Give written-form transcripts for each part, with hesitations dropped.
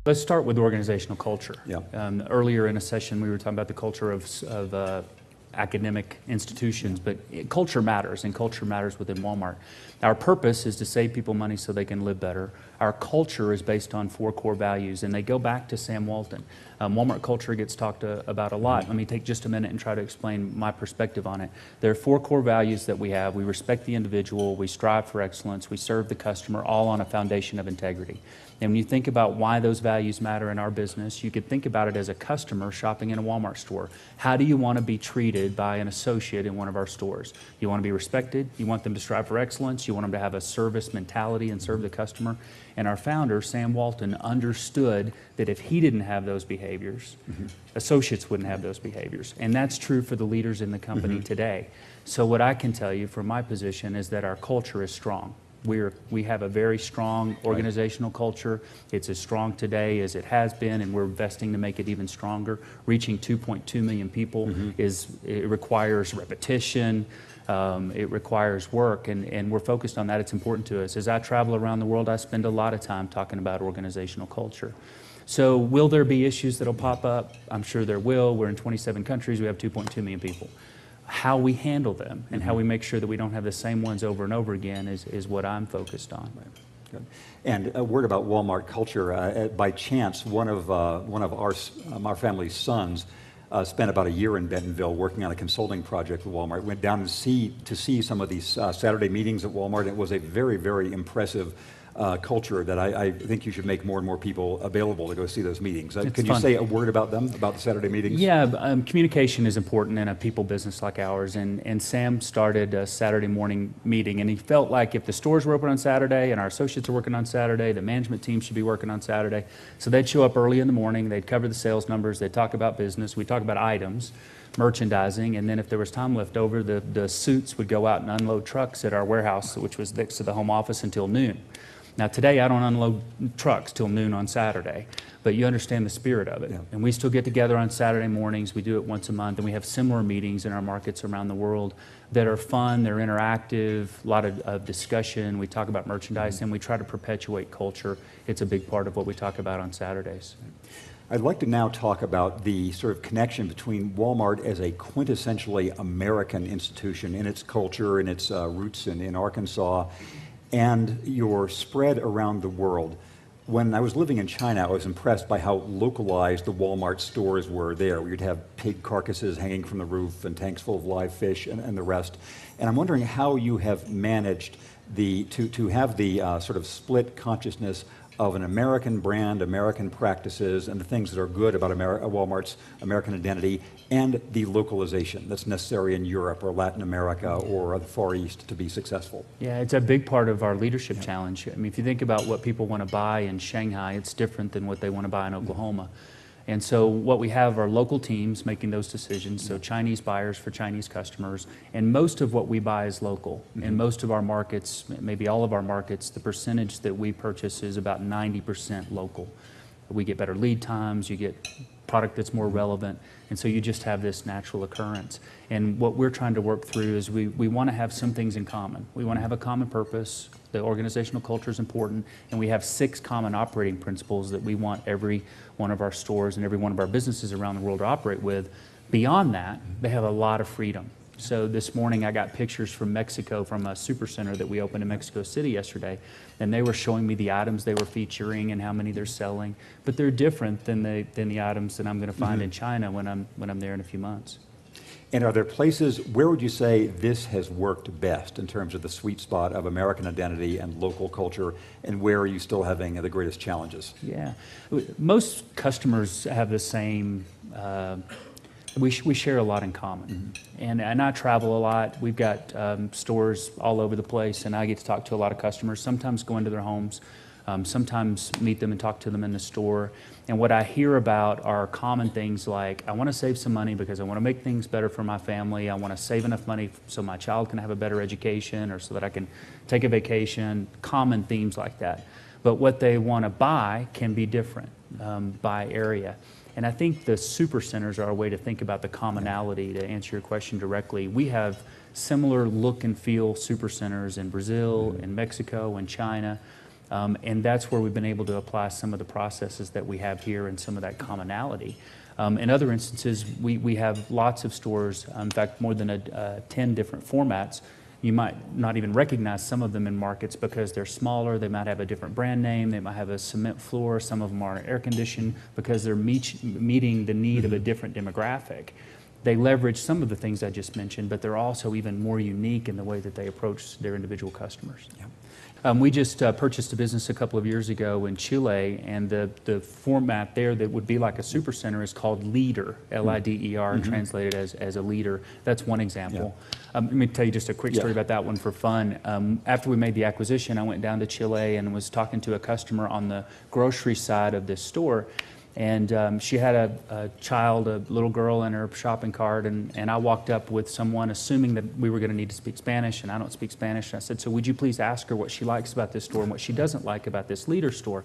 Let's start with organizational culture. Yeah. Earlier in a session, we were talking about the culture of academic institutions, but culture matters, and culture matters within Walmart. Our purpose is to save people money so they can live better. Our culture is based on 4 core values, and they go back to Sam Walton. Walmart culture gets talked about a lot. Let me take just a minute and try to explain my perspective on it. There are 4 core values that we have. We respect the individual, we strive for excellence, we serve the customer, all on a foundation of integrity. And when you think about why those values matter in our business, you could think about it as a customer shopping in a Walmart store. How do you want to be treated by an associate in one of our stores? You want to be respected, you want them to strive for excellence, you want them to have a service mentality and serve the customer. And our founder, Sam Walton, understood that if he didn't have those behaviors, associates wouldn't have those behaviors. And that's true for the leaders in the company today. So what I can tell you from my position is that our culture is strong. We have a very strong organizational culture. It's as strong today as it has been, and we're investing to make it even stronger. Reaching 2.2 million people it requires repetition. It requires work, and we're focused on that. It's important to us. As I travel around the world, I spend a lot of time talking about organizational culture. So will there be issues that'll pop up? I'm sure there will. We're in 27 countries. We have 2.2 million people. How we handle them and how we make sure that we don't have the same ones over and over again is what I'm focused on. Right. Good. And a word about Walmart culture. By chance, one of our family's sons spent about a year in Bentonville working on a consulting project with Walmart. Went down to see some of these Saturday meetings at Walmart. It was a very, very impressive culture that I think you should make more and more people available to go see those meetings. Can you say a word about them, about the Saturday meetings? Yeah, communication is important in a people business like ours, and Sam started a Saturday morning meeting, and he felt like if the stores were open on Saturday and our associates are working on Saturday, the management team should be working on Saturday. So they'd show up early in the morning, they'd cover the sales numbers, they'd talk about business, we'd talk about items, merchandising, and then if there was time left over, the suits would go out and unload trucks at our warehouse, which was next to the home office, until noon. Now today I don't unload trucks till noon on Saturday, but you understand the spirit of it. Yeah. And we still get together on Saturday mornings. We do it once a month, and we have similar meetings in our markets around the world that are fun, they're interactive, a lot of discussion. We talk about merchandise, and we try to perpetuate culture. It's a big part of what we talk about on Saturdays. I'd like to now talk about the sort of connection between Walmart as a quintessentially American institution in its culture, in its roots in Arkansas, and your spread around the world. When I was living in China, I was impressed by how localized the Walmart stores were there. You'd have pig carcasses hanging from the roof and tanks full of live fish and the rest. And I'm wondering how you have managed to have the sort of split consciousness of an American brand, American practices, and the things that are good about Walmart's American identity, and the localization that's necessary in Europe or Latin America or the Far East to be successful. Yeah, it's a big part of our leadership challenge. I mean, if you think about what people want to buy in Shanghai, it's different than what they want to buy in Oklahoma. And so what we have are local teams making those decisions, so Chinese buyers for Chinese customers, and most of what we buy is local. In most of our markets, maybe all of our markets, the percentage that we purchase is about 90% local. We get better lead times, you get product that's more relevant, and so you just have this natural occurrence. And what we're trying to work through is we want to have some things in common. We want to have a common purpose. The organizational culture is important, and we have 6 common operating principles that we want every one of our stores and every one of our businesses around the world to operate with. Beyond that, they have a lot of freedom. So this morning I got pictures from Mexico, from a supercenter that we opened in Mexico City yesterday, and they were showing me the items they were featuring and how many they're selling. But they're different than the items that I'm going to find in China when I'm there in a few months. And are there places, where would you say this has worked best in terms of the sweet spot of American identity and local culture, and where are you still having the greatest challenges? Yeah, most customers have the same, we share a lot in common. And I travel a lot. We've got stores all over the place, and I get to talk to a lot of customers, sometimes go into their homes, sometimes meet them and talk to them in the store. And what I hear about are common things like, I want to save some money because I want to make things better for my family. I want to save enough money so my child can have a better education, or so that I can take a vacation, common themes like that. But what they want to buy can be different by area. And I think the super centers are a way to think about the commonality. To answer your question directly, we have similar look and feel super centers in Brazil, in Mexico, in China. And that's where we've been able to apply some of the processes that we have here and some of that commonality. In other instances, we have lots of stores, in fact, more than 10 different formats. You might not even recognize some of them in markets because they're smaller. They might have a different brand name. They might have a cement floor. Some of them are air conditioned because they're meeting the need of a different demographic. They leverage some of the things I just mentioned, but they're also even more unique in the way that they approach their individual customers. Yeah. We just purchased a business a couple of years ago in Chile, and the format there that would be like a supercenter is called Leader, L-I-D-E-R, translated as a leader. That's one example. Yeah. Let me tell you just a quick story about that one for fun. After we made the acquisition, I went down to Chile and was talking to a customer on the grocery side of this store. And she had a child, a little girl in her shopping cart, and I walked up with someone assuming that we were going to need to speak Spanish, and I don't speak Spanish. And I said, so would you please ask her what she likes about this store and what she doesn't like about this Leader store?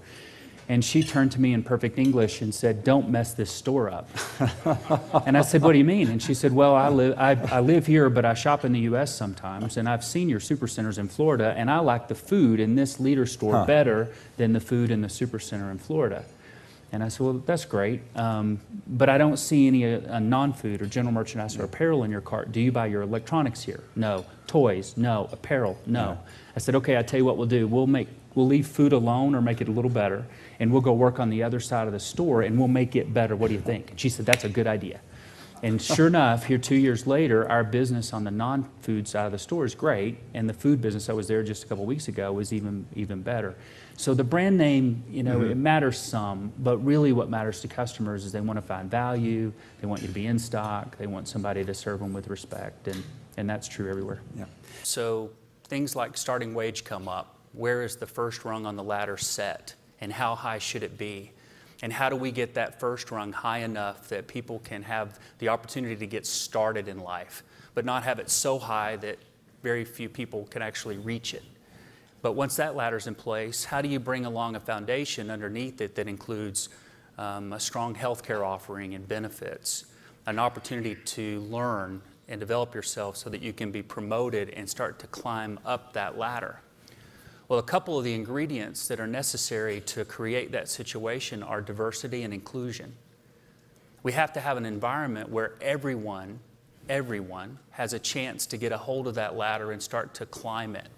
And she turned to me in perfect English and said, don't mess this store up. And I said, what do you mean? And she said, well, I live here, but I shop in the U.S. sometimes, and I've seen your supercenters in Florida, and I like the food in this Leader store better than the food in the supercenter in Florida. And I said, well, that's great, but I don't see any non-food or general merchandise or apparel in your cart. Do you buy your electronics here? No. Toys? No. Apparel? No. I said, okay, I'll tell you what we'll do. We'll leave food alone or make it a little better, and we'll go work on the other side of the store, and we'll make it better. What do you think? And she said, that's a good idea. And sure enough, here 2 years later, our business on the non-food side of the store is great, and the food business, I was there just a couple weeks ago, was even better. So the brand name, you know, it matters some, but really what matters to customers is they want to find value, they want you to be in stock, they want somebody to serve them with respect, and that's true everywhere. Yeah. So things like starting wage come up. Where is the first rung on the ladder set, and how high should it be? And how do we get that first rung high enough that people can have the opportunity to get started in life, but not have it so high that very few people can actually reach it? But once that ladder's in place, how do you bring along a foundation underneath it that includes a strong healthcare offering and benefits, an opportunity to learn and develop yourself so that you can be promoted and start to climb up that ladder? Well, a couple of the ingredients that are necessary to create that situation are diversity and inclusion. We have to have an environment where everyone has a chance to get a hold of that ladder and start to climb it,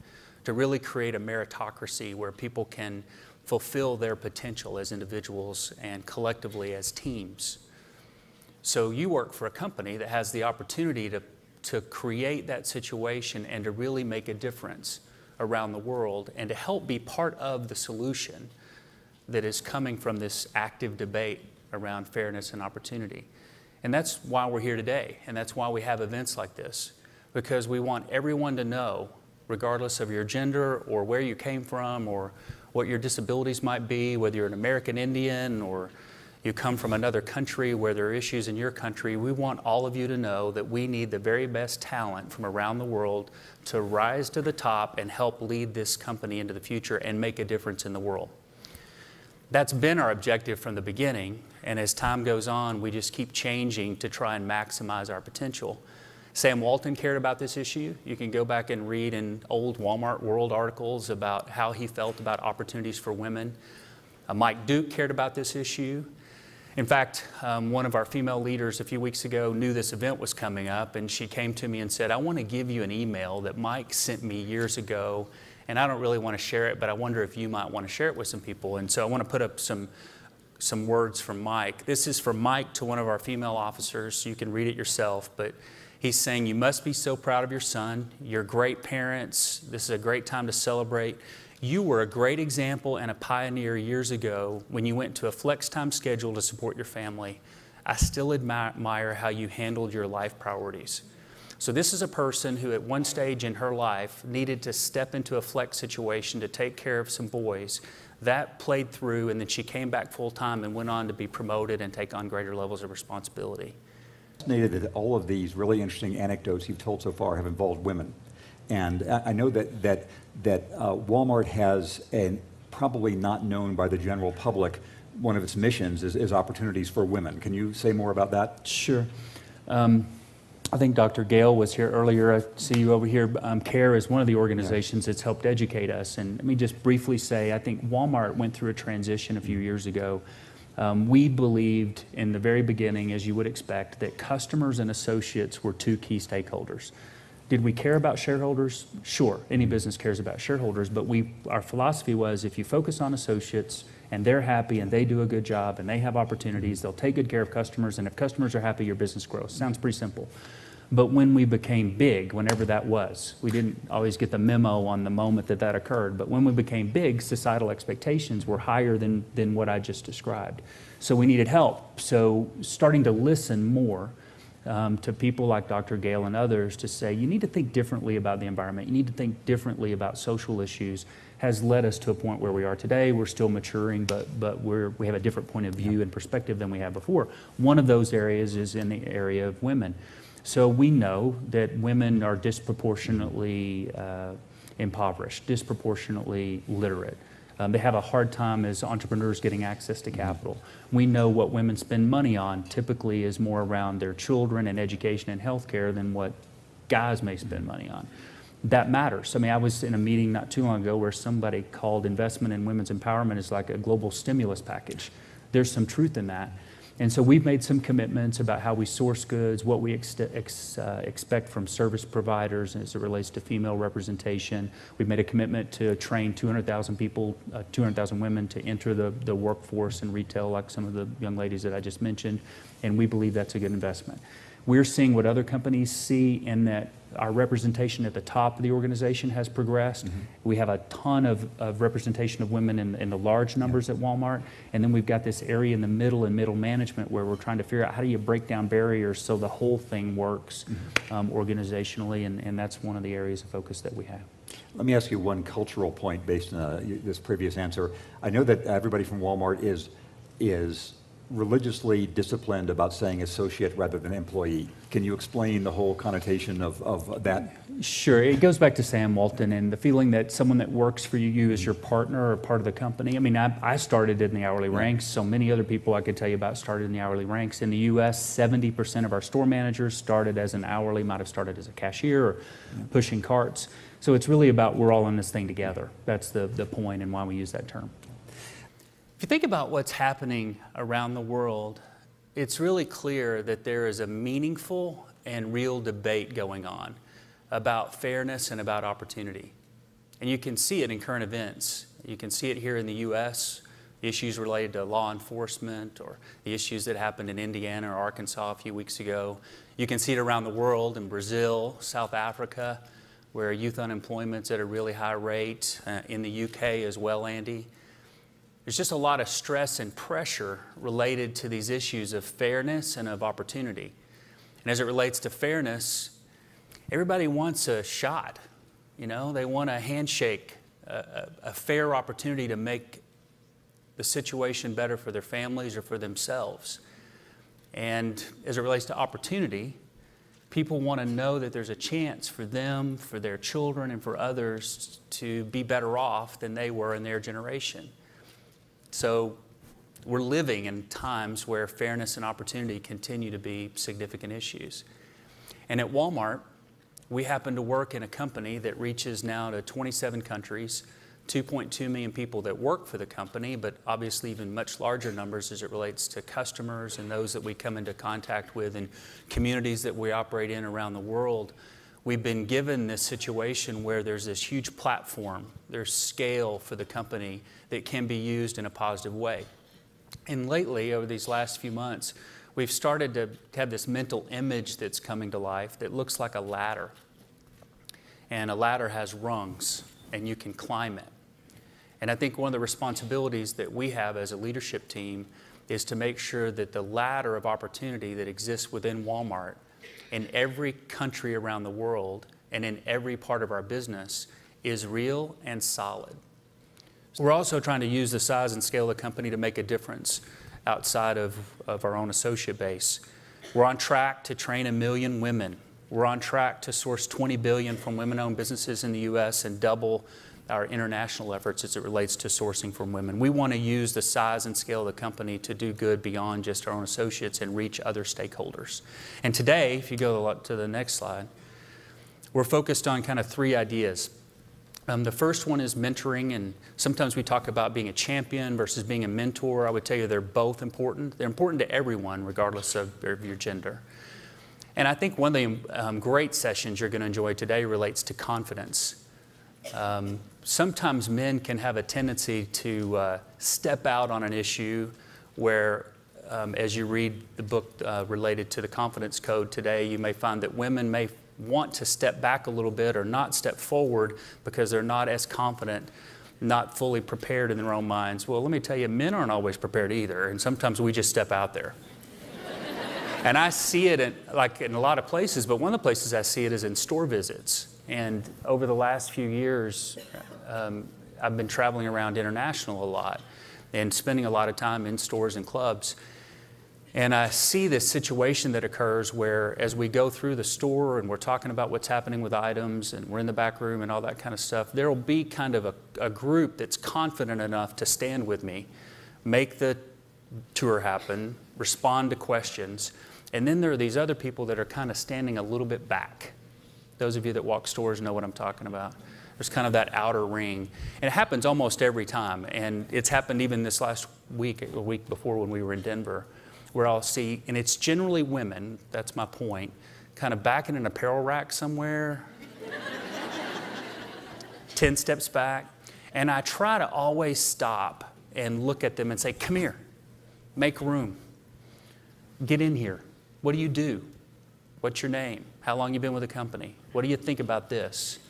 to really create a meritocracy where people can fulfill their potential as individuals and collectively as teams. So you work for a company that has the opportunity to create that situation and to really make a difference around the world and to help be part of the solution that is coming from this active debate around fairness and opportunity. And that's why we're here today, and that's why we have events like this, because we want everyone to know, regardless of your gender or where you came from or what your disabilities might be, whether you're an American Indian or you come from another country where there are issues in your country, we want all of you to know that we need the very best talent from around the world to rise to the top and help lead this company into the future and make a difference in the world. That's been our objective from the beginning, and as time goes on, we just keep changing to try and maximize our potential. Sam Walton cared about this issue. You can go back and read in old Walmart World articles about how he felt about opportunities for women. Mike Duke cared about this issue. In fact, one of our female leaders a few weeks ago knew this event was coming up, and she came to me and said, I want to give you an email that Mike sent me years ago, and I don't really want to share it, but I wonder if you might want to share it with some people. And so I want to put up some words from Mike. This is from Mike to one of our female officers. You can read it yourself, but he's saying, you must be so proud of your son. You're great parents. This is a great time to celebrate. You were a great example and a pioneer years ago when you went to a flex time schedule to support your family. I still admire how you handled your life priorities. So this is a person who at one stage in her life needed to step into a flex situation to take care of some boys. That played through, and then she came back full time and went on to be promoted and take on greater levels of responsibility. Fascinated that all of these really interesting anecdotes you've told so far have involved women. And I know that Walmart has, and probably not known by the general public, one of its missions is opportunities for women. Can you say more about that? Sure. I think Dr. Gale was here earlier. I see you over here. CARE is one of the organizations that's helped educate us. And let me just briefly say, I think Walmart went through a transition a few years ago. We believed in the very beginning, as you would expect, that customers and associates were two key stakeholders. Did we care about shareholders? Sure, any business cares about shareholders, but our philosophy was if you focus on associates and they're happy and they do a good job and they have opportunities, they'll take good care of customers, and if customers are happy, your business grows. Sounds pretty simple. But when we became big, whenever that was, we didn't always get the memo on the moment that that occurred, but when we became big, societal expectations were higher than what I just described. So we needed help. So starting to listen more to people like Dr. Gale and others to say, you need to think differently about the environment, you need to think differently about social issues, has led us to a point where we are today. We're still maturing, but we have a different point of view and perspective than we had before. One of those areas is in the area of women. So we know that women are disproportionately impoverished, disproportionately literate. They have a hard time as entrepreneurs getting access to capital. We know what women spend money on typically is more around their children and education and healthcare than what guys may spend money on. That matters. I mean, I was in a meeting not too long ago where somebody called investment in women's empowerment as like a global stimulus package. There's some truth in that. And so we've made some commitments about how we source goods, what we expect from service providers as it relates to female representation. We've made a commitment to train 200,000 people, 200,000 women to enter the workforce and retail like some of the young ladies that I just mentioned, and we believe that's a good investment. We're seeing what other companies see in that our representation at the top of the organization has progressed. We have a ton of representation of women in the large numbers at Walmart. And then we've got this area in the middle and middle management where we're trying to figure out how do you break down barriers so the whole thing works organizationally. And that's one of the areas of focus that we have. Let me ask you one cultural point based on this previous answer. I know that everybody from Walmart is religiously disciplined about saying associate rather than employee. Can you explain the whole connotation of that? Sure. It goes back to Sam Walton and the feeling that someone that works for you is your partner or part of the company. I mean, I started in the hourly ranks, so many other people I could tell you about started in the hourly ranks. In the U.S., 70% of our store managers started as an hourly, might have started as a cashier or pushing carts. So it's really about we're all in this thing together. That's the point and why we use that term. If you think about what's happening around the world, it's really clear that there is a meaningful and real debate going on about fairness and about opportunity. And you can see it in current events. You can see it here in the U.S., issues related to law enforcement or the issues that happened in Indiana or Arkansas a few weeks ago. You can see it around the world in Brazil, South Africa, where youth unemployment's at a really high rate, in the UK as well, Andy. There's just a lot of stress and pressure related to these issues of fairness and of opportunity. And as it relates to fairness, everybody wants a shot. You know, they want a handshake, a fair opportunity to make the situation better for their families or for themselves. And as it relates to opportunity, people want to know that there's a chance for them, for their children, and for others to be better off than they were in their generation. So we're living in times where fairness and opportunity continue to be significant issues. And at Walmart, we happen to work in a company that reaches now to 27 countries, 2.2 million people that work for the company, but obviously even much larger numbers as it relates to customers and those that we come into contact with and communities that we operate in around the world. We've been given this situation where there's this huge platform, there's scale for the company that can be used in a positive way. And lately, over these last few months, we've started to have this mental image that's coming to life that looks like a ladder. And a ladder has rungs, and you can climb it. And I think one of the responsibilities that we have as a leadership team is to make sure that the ladder of opportunity that exists within Walmart in every country around the world and in every part of our business is real and solid. We're also trying to use the size and scale of the company to make a difference outside of our own associate base. We're on track to train 1 million women. We're on track to source $20 billion from women-owned businesses in the U.S. and double our international efforts as it relates to sourcing from women. We want to use the size and scale of the company to do good beyond just our own associates and reach other stakeholders. And today, if you go to the next slide, we're focused on kind of 3 ideas. The first one is mentoring, and sometimes we talk about being a champion versus being a mentor. I would tell you they're both important. They're important to everyone, regardless of your gender. And I think one of the great sessions you're going to enjoy today relates to confidence. Sometimes men can have a tendency to step out on an issue where, as you read the book related to the confidence code today, you may find that women may want to step back a little bit or not step forward because they're not as confident, not fully prepared in their own minds. Well, let me tell you, men aren't always prepared either, and sometimes we just step out there. And I see it in a lot of places, but one of the places I see it is in store visits. And over the last few years, I've been traveling around international a lot and spending a lot of time in stores and clubs. And I see this situation that occurs where as we go through the store and we're talking about what's happening with items and we're in the back room and all that kind of stuff, there will be kind of a group that's confident enough to stand with me, make the tour happen, respond to questions. And then there are these other people that are kind of standing a little bit back. Those of you that walk stores know what I'm talking about. There's kind of that outer ring. And it happens almost every time. And it's happened even this last week, a week before when we were in Denver, where I'll see, and it's generally women, that's my point, kind of back in an apparel rack somewhere, 10 steps back. And I try to always stop and look at them and say, come here, make room, get in here. What do you do? What's your name? How long you been with the company? What do you think about this?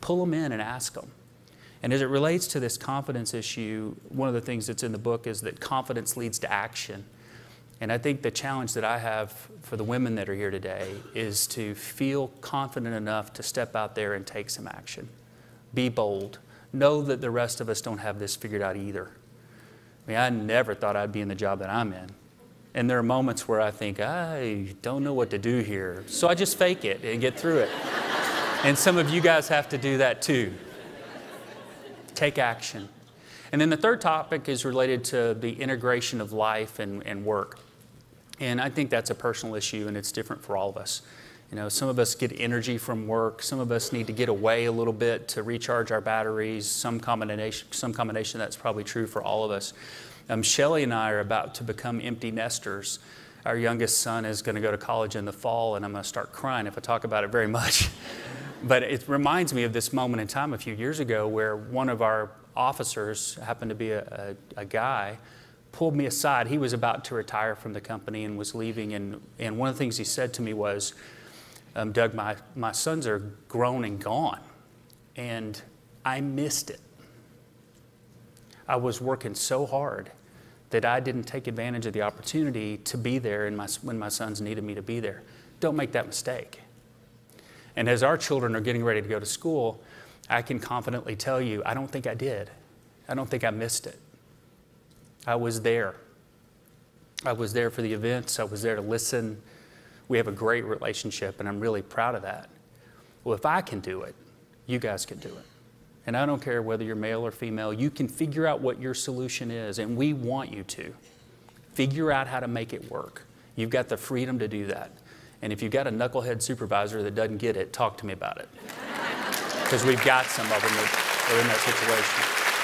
Pull them in and ask them. And as it relates to this confidence issue, one of the things that's in the book is that confidence leads to action. And I think the challenge that I have for the women that are here today is to feel confident enough to step out there and take some action. Be bold. Know that the rest of us don't have this figured out either. I mean, I never thought I'd be in the job that I'm in. And there are moments where I think, I don't know what to do here. So I just fake it and get through it. And some of you guys have to do that too. Take action. And then the third topic is related to the integration of life and work. And I think that's a personal issue, and it's different for all of us. You know, some of us get energy from work. Some of us need to get away a little bit to recharge our batteries. Some combination that's probably true for all of us. Shelley and I are about to become empty nesters. Our youngest son is going to go to college in the fall, and I'm going to start crying if I talk about it very much. But it reminds me of this moment in time a few years ago where one of our officers, happened to be a guy, pulled me aside. He was about to retire from the company and was leaving. And one of the things he said to me was, Doug, my sons are grown and gone. And I missed it. I was working so hard that I didn't take advantage of the opportunity to be there when my sons needed me to be there. Don't make that mistake. And as our children are getting ready to go to school, I can confidently tell you, I don't think I did. I don't think I missed it. I was there. I was there for the events. I was there to listen. We have a great relationship, and I'm really proud of that. Well, if I can do it, you guys can do it. And I don't care whether you're male or female. You can figure out what your solution is, and we want you to. Figure out how to make it work. You've got the freedom to do that. And if you've got a knucklehead supervisor that doesn't get it, talk to me about it. Because we've got some of them that are in that situation.